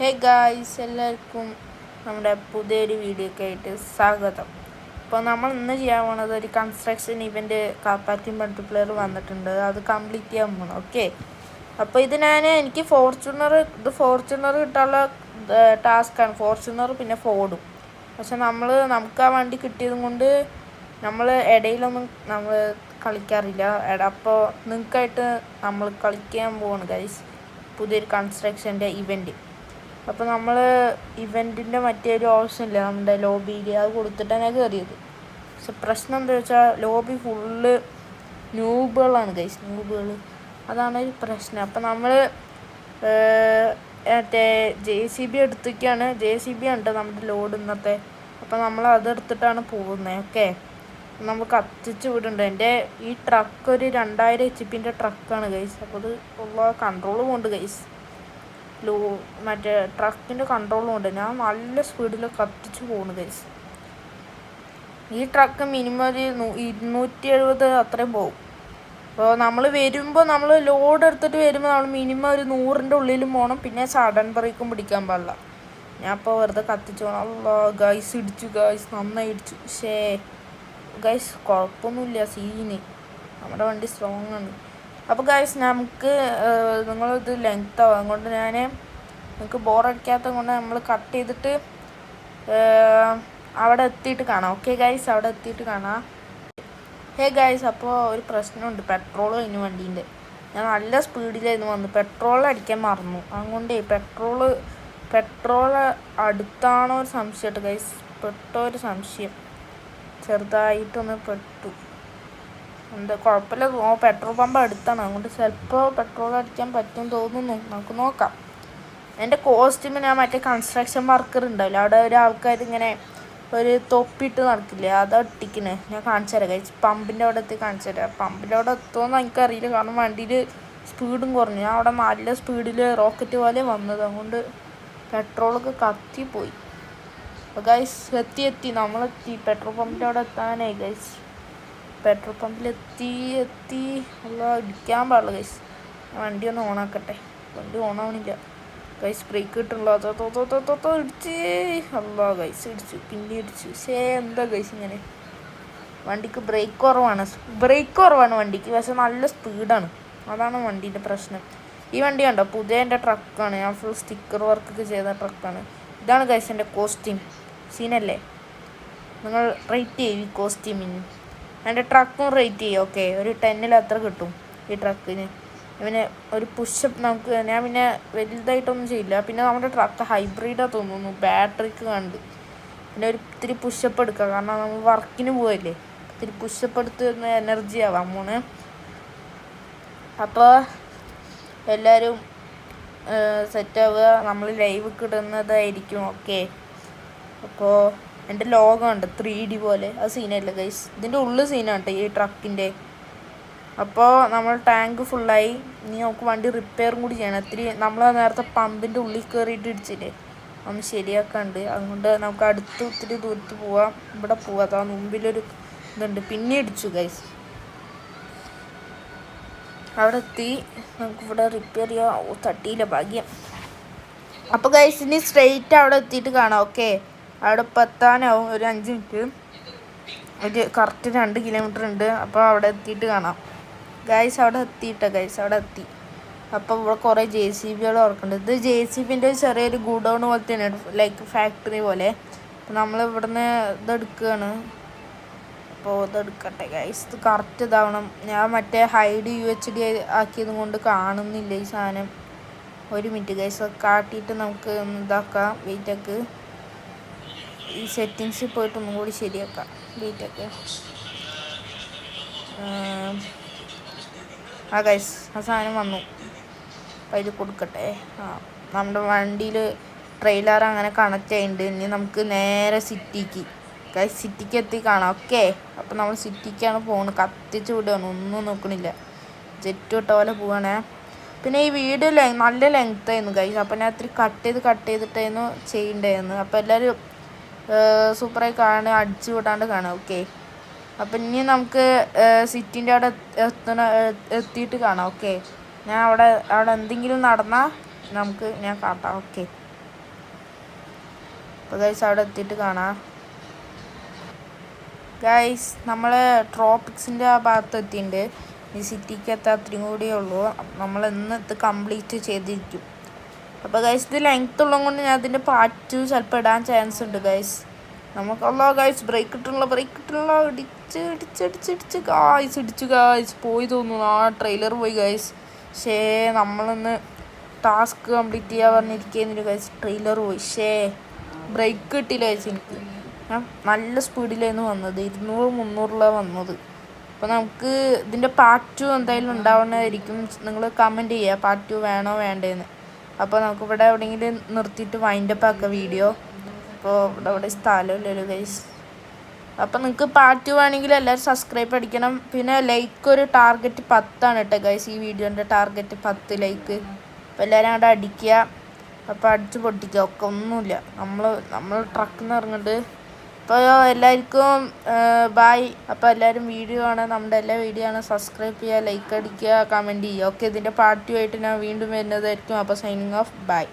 Hey guys, എല്ലാവർക്കും നമ്മുടെ പുതിയൊരു വീഡിയോക്ക് ആയിട്ട് സ്വാഗതം. അപ്പോൾ നമ്മൾ ഇന്ന് ചെയ്യാൻ പോണത് ഒരു കൺസ്ട്രക്ഷൻ ഇവൻ്റ് കാപ്പാറ്റി മൾട്ടിപ്ലെയർ വന്നിട്ടുണ്ട്. അത് കംപ്ലീറ്റ് ചെയ്യാൻ പോകണം. ഓക്കെ, അപ്പോൾ എനിക്ക് ഫോർച്യൂണർ കിട്ടാനുള്ള ടാസ്ക്കാണ്. ഫോർച്യൂണർ പിന്നെ ഫോർഡും. പക്ഷെ നമുക്ക് ആ വണ്ടി കിട്ടിയതും കൊണ്ട് നമ്മൾ ഇടയിലൊന്നും നമ്മൾ കളിക്കാറില്ല. അപ്പോൾ നിങ്ങൾക്കായിട്ട് നമ്മൾ കളിക്കാൻ പോവാണ് ഗൈസ്, പുതിയൊരു കൺസ്ട്രക്ഷൻ്റെ ഇവൻ്റ്. അപ്പോൾ നമ്മൾ ഇവൻറ്റിൻ്റെ മറ്റൊരു ഓപ്ഷൻ ഇല്ല നമ്മുടെ ലോബിയിൽ, അത് കൊടുത്തിട്ടാണ് ഞാൻ കയറിയത്. പക്ഷെ പ്രശ്നം എന്താ വെച്ചാൽ ലോബി ഫുള്ള് ന്യൂബുകളാണ് ഗൈസ്, ന്യൂബുകൾ. അതാണ് ഒരു പ്രശ്നം. അപ്പോൾ നമ്മൾ മറ്റേ JCB എടുത്തിട്ടാണ്, JCB ഉണ്ട് നമ്മുടെ ലോഡ് ഇന്നത്തെ. അപ്പോൾ നമ്മൾ അതെടുത്തിട്ടാണ് പോകുന്നത്. ഓക്കെ, നമ്മൾ കത്തിച്ച് വിടുന്നുണ്ട്. എൻ്റെ ഈ ട്രക്ക് ഒരു 2000 HP ട്രക്കാണ് ഗൈസ്. അപ്പോൾ അത് ഉള്ള കൺട്രോൾ പോകുന്നുണ്ട് ഗൈസ്. മറ്റേ ട്രക്കിൻ്റെ കൺട്രോളും ഉണ്ട്. ഞാൻ നല്ല സ്പീഡിൽ കത്തിച്ച് പോകുന്നു ഗൈസ്. ഈ ട്രക്ക് മിനിമം ഒരു 270 അത്രയും പോകും. അപ്പോൾ നമ്മൾ ലോഡ് എടുത്തിട്ട് വരുമ്പോൾ നമ്മൾ മിനിമം ഒരു 100ൻ്റെ ഉള്ളിലും പോകണം. പിന്നെ സഡൻ ബ്രേക്കും പിടിക്കാൻ പാടില്ല. ഞാൻ ഇപ്പോൾ വെറുതെ കത്തിച്ച് പോകണം. അല്ലോ ഗൈസ്, ഇടിച്ചു ഗൈസ്, നന്നായി ഇടിച്ചു. പക്ഷേ ഗൈസ് കുഴപ്പമൊന്നുമില്ല, സീന് നമ്മുടെ വണ്ടി സ്ട്രോങ് ആണ്. അപ്പോൾ ഗൈസ് നിങ്ങളിത് ലെങ്ത് ആവും, അതുകൊണ്ട് നിങ്ങൾക്ക് ബോറടിക്കാത്തത് കൊണ്ട് നമ്മൾ കട്ട് ചെയ്തിട്ട് അവിടെ എത്തിയിട്ട് കാണാം. ഓക്കെ ഗൈസ്, അവിടെ എത്തിയിട്ട് കാണാം. ഹേ ഗൈസ്, അപ്പോൾ ഒരു പ്രശ്നമുണ്ട്. പെട്രോൾ കഴിഞ്ഞു വണ്ടീൻ്റെ. ഞാൻ നല്ല സ്പീഡിലായിരുന്നു വന്നു, പെട്രോൾ അടിക്കാൻ മറന്നു. അതുകൊണ്ട് പെട്രോൾ അടുത്താണോ ഒരു സംശയമുണ്ട് ഗൈസ്. ഒരു സംശയം ചെറുതായിട്ടൊന്ന് പെട്ടു. എന്താ കുഴപ്പമില്ല, പെട്രോൾ പമ്പ് അടുത്താണ്. അതുകൊണ്ട് ചിലപ്പോൾ പെട്രോൾ അടിക്കാൻ പറ്റും തോന്നുന്നു. നമുക്ക് നോക്കാം. എൻ്റെ കോസ്റ്റ്യൂം ഞാൻ മറ്റേ കൺസ്ട്രക്ഷൻ വർക്കർ ഉണ്ടാവില്ല, അവിടെ ഒരു ആൾക്കാർ ഇങ്ങനെ ഒരു തൊപ്പിയിട്ട് നടക്കില്ല, അത് ഒട്ടിക്കണേ. ഞാൻ കാണിച്ചു തരാം കഴിച്ച്, പമ്പിൻ്റെ അവിടെ എത്തി കാണിച്ചു തരാം. പമ്പിൻ്റെ അവിടെ എത്തുമെന്ന് എനിക്കറിയില്ല, കാരണം വണ്ടിയിൽ സ്പീഡും കുറഞ്ഞു. ഞാൻ അവിടെ നല്ല സ്പീഡിൽ റോക്കറ്റ് പോലെ വന്നത്, അതുകൊണ്ട് പെട്രോളൊക്കെ കത്തിപ്പോയി. അപ്പോൾ ഗൈസ് എത്തി നമ്മളെത്തി പെട്രോൾ പമ്പിൻ്റെ അവിടെ എത്താനായി ഗൈസ്. പെട്രോൾ പമ്പിലെത്തി അല്ല ഇടിക്കാൻ പാടില്ല ഗൈസ്. വണ്ടി ഒന്ന് ഓണാക്കട്ടെ. വണ്ടി ഓണാവണില്ല ഗൈസ്, ബ്രേക്ക് കിട്ടുള്ളൂ. ഇടിച്ച് അല്ല ഗൈസ്, ഇടിച്ചു, പിന്നെ ഇടിച്ചു. പക്ഷേ എന്താ ഗൈസ് ഇങ്ങനെ, വണ്ടിക്ക് ബ്രേക്ക് കുറവാണ് വണ്ടിക്ക്. പക്ഷെ നല്ല സ്പീഡാണ്, അതാണ് വണ്ടീൻ്റെ പ്രശ്നം. ഈ വണ്ടി കണ്ടോ, പുതിയ എൻ്റെ ട്രക്കാണ്. ഞാൻ ഫുൾ സ്റ്റിക്കർ വർക്കൊക്കെ ചെയ്ത ട്രക്കാണ്. ഇതാണ് ഗൈസ് എൻ്റെ കോസ്റ്റ്യൂം. സീനല്ലേ? നിങ്ങൾ റേറ്റ് ചെയ്യും ഈ കോസ്റ്റ്യൂമിന്. എൻ്റെ ട്രക്കും റേറ്റ് ചെയ്യും. ഓക്കെ, ഒരു 10ൽ എത്ര കിട്ടും ഈ ട്രക്കിന്? പിന്നെ ഒരു പുഷപ്പ് ഞാൻ പിന്നെ വലുതായിട്ടൊന്നും ചെയ്യില്ല. പിന്നെ നമ്മുടെ ട്രക്ക് ഹൈബ്രിഡാണ് തോന്നുന്നു, ബാറ്ററിക്ക് കണ്ട്. പിന്നെ ഇത്തിരി പുഷപ്പ് എടുക്കുക, കാരണം നമ്മൾ വർക്കിന് പോയല്ലേ. ഇത്തിരി പുഷപ്പ് എടുത്ത് എനർജി ആവാം മോണ്. അപ്പോൾ എല്ലാവരും സെറ്റാവുക, നമ്മൾ ലൈവ് ഇടുന്നതായിരിക്കും. ഓക്കെ, അപ്പോൾ എൻ്റെ ലോഗോ ഉണ്ട് 3D പോലെ, അത് സീനല്ല ഗൈസ്. ഇതിൻ്റെ ഉള്ളിൽ സീനാണ് ഈ ട്രക്കിൻ്റെ. അപ്പോൾ നമ്മൾ ടാങ്ക് ഫുള്ളായി. ഇനി നമുക്ക് വണ്ടി റിപ്പയറും കൂടി ചെയ്യണം. നമ്മൾ നേരത്തെ പമ്പിൻ്റെ ഉള്ളിൽ കയറിയിട്ട് ഇടിച്ചില്ലേ, ഒന്ന് ശരിയാക്കാണ്ട്. അതുകൊണ്ട് നമുക്ക് ഒത്തിരി ദൂരത്ത് പോവാം. ഇവിടെ പോവാം, അതാ മുമ്പിലൊരു ഇതുണ്ട്. പിന്നെ ഇടിച്ചു ഗൈസ്, അവിടെ എത്തി. നമുക്കിവിടെ റിപ്പയർ ചെയ്യാം. തട്ടിയില്ല, ഭാഗ്യം. അപ്പോൾ ഗൈസ് ഇനി സ്ട്രെയിറ്റ് അവിടെ എത്തിയിട്ട് കാണാം. ഓക്കെ, അവിടെ ഇപ്പോൾ എത്താനാവും ഒരു 5 മിനിറ്റ്. ഒരു കറക്റ്റ് 2 കിലോമീറ്റർ ഉണ്ട്. അപ്പോൾ അവിടെ എത്തിയിട്ട് കാണാം ഗൈസ്. അവിടെ എത്തി. അപ്പോൾ ഇവിടെ കുറേ JCBകൾ ഓർക്കുന്നുണ്ട്. ഇത് JCBൻ്റെ ചെറിയൊരു ഗുഡൗൺ പോലെ തന്നെയാണ്, ലൈക്ക് ഫാക്ടറി പോലെ. അപ്പോൾ നമ്മൾ ഇവിടുന്ന് ഇതെടുക്കുകയാണ്. അപ്പോൾ ഇതെടുക്കട്ടെ ഗൈസ്, ഇത് കറക്റ്റ് ഇതാവണം. ഞാൻ മറ്റേ ഹൈഡ് UHD ആക്കിയത് കൊണ്ട് കാണുന്നില്ല ഈ സാധനം. ഒരു മിനിറ്റ് ഗൈസ്, കാട്ടിയിട്ട് നമുക്ക് ഇതാക്കാം. വെയിറ്റൊക്കെ ഈ സെറ്റിങ്സിൽ പോയിട്ട് ഒന്നും കൂടി ശരിയാക്കാം. വെയിറ്റൊക്കെ ഗൈസ്, ആ സാധനം വന്നു. അപ്പോൾ ഇത് കൊടുക്കട്ടെ. നമ്മുടെ വണ്ടിയിൽ ട്രെയിലർ അങ്ങനെ കണക്റ്റ് ആയിട്ടുണ്ട്. ഇനി നമുക്ക് നേരെ സിറ്റിക്ക് എത്തി കാണാം. ഓക്കെ, അപ്പോൾ നമ്മൾ സിറ്റിക്കാണ് പോകുന്നത്. കത്തിച്ച് വിടുകയാണ്, ഒന്നും നോക്കണില്ല. ജെറ്റ് വിട്ട പോലെ പോവുകയാണേ. പിന്നെ ഈ വീഡിയോ നല്ല ലെങ്ത് ആയിരുന്നു ഗൈസ്. അപ്പോൾ ഞാൻ ഇത്തിരി കട്ട് ചെയ്തിട്ടായിരുന്നു ചെയ്യേണ്ടായിരുന്നു. അപ്പോൾ എല്ലാവരും സൂപ്പറായി കാണുക, അടിച്ചു വിടാണ്ട് കാണാം. ഓക്കെ, അപ്പം ഇനി നമുക്ക് സിറ്റിൻ്റെ അവിടെ എത്തിയിട്ട് കാണാം. ഓക്കെ, ഞാൻ അവിടെ എന്തെങ്കിലും നടന്നാൽ ഞാൻ കാട്ടാം. ഓക്കെ, അപ്പോൾ ഗൈസ് അവിടെ എത്തിയിട്ട് കാണാം. ഗൈസ് നമ്മൾ ട്രോപ്പിക്സിൻ്റെ ആ ഭാഗത്ത് എത്തിയിട്ടുണ്ട്. ഈ സിറ്റിക്ക് എത്താത്രയും കൂടിയേ ഉള്ളൂ. നമ്മൾ ഇന്നത്തെ കംപ്ലീറ്റ് ചെയ്തിരിക്കും. അപ്പോൾ ഗൈസ് ഇത് ലെങ്ത് ഉള്ളത് കൊണ്ട് ഞാൻ അതിൻ്റെ പാർട്ട് 2 ചിലപ്പോൾ ഇടാൻ ചാൻസ് ഉണ്ട് ഗൈസ്. നമുക്കല്ലോ ഗൈസ് ബ്രേക്ക് ഇട്ടിട്ടുള്ള ഇടിച്ച് ഗായ്സ് പോയി തോന്നുന്നു. ആ ട്രെയിലർ പോയി ഗൈസ്. നമ്മളൊന്ന് ടാസ്ക് കംപ്ലീറ്റ് ചെയ്യാൻ പറഞ്ഞിരിക്കുന്നില്ല ഗൈസ്, ട്രെയിലർ പോയി. ബ്രേക്ക് കിട്ടിയില്ല ഗൈസ്. എനിക്ക് ഞാൻ നല്ല സ്പീഡിലായിരുന്നു വന്നത്, 200-300 വന്നത്. അപ്പോൾ നമുക്ക് ഇതിൻ്റെ പാർട്ട് 2 എന്തായാലും ഉണ്ടാവുന്നതായിരിക്കും. നിങ്ങൾ കമൻറ്റ് ചെയ്യുക പാർട്ട് 2 വേണോ വേണ്ടേന്ന്. അപ്പോൾ നമുക്കിവിടെ എവിടെയെങ്കിലും നിർത്തിയിട്ട് വൈൻഡപ്പ് ആക്കുക വീഡിയോ. അപ്പോൾ ഇവിടെ സ്ഥലമില്ലല്ലോ ഗൈസ്. അപ്പോൾ നിങ്ങൾക്ക് പാർട്ട് 2 വേണമെങ്കിൽ എല്ലാവരും സബ്സ്ക്രൈബ് അടിക്കണം. പിന്നെ ലൈക്ക് ഒരു ടാർഗറ്റ് 10 കേട്ടോ ഗൈസ്. ഈ വീഡിയോൻ്റെ ടാർഗറ്റ് 10 ലൈക്ക്. അപ്പോൾ എല്ലാവരും അവിടെ അടിക്കുക. അപ്പോൾ അടിച്ച് പൊട്ടിക്കുക. ഒക്കെ ഒന്നുമില്ല, നമ്മൾ ട്രക്കിൽ നിന്ന് ഇറങ്ങിയിട്ട്. അപ്പോൾ എല്ലാവർക്കും ബായ്. അപ്പോൾ എല്ലാവരും വീഡിയോ ആണ്, നമ്മുടെ എല്ലാ വീഡിയോ ആണ്, സബ്സ്ക്രൈബ് ചെയ്യുക, ലൈക്ക് അടിക്കുക, കമൻറ്റ് ചെയ്യുക. ഓക്കെ, ഇതിൻ്റെ പാർട്ട് 2 ആയിട്ട് ഞാൻ വീണ്ടും വരുന്നതായിരിക്കും. അപ്പോൾ സൈനിങ് ഓഫ്, ബൈ.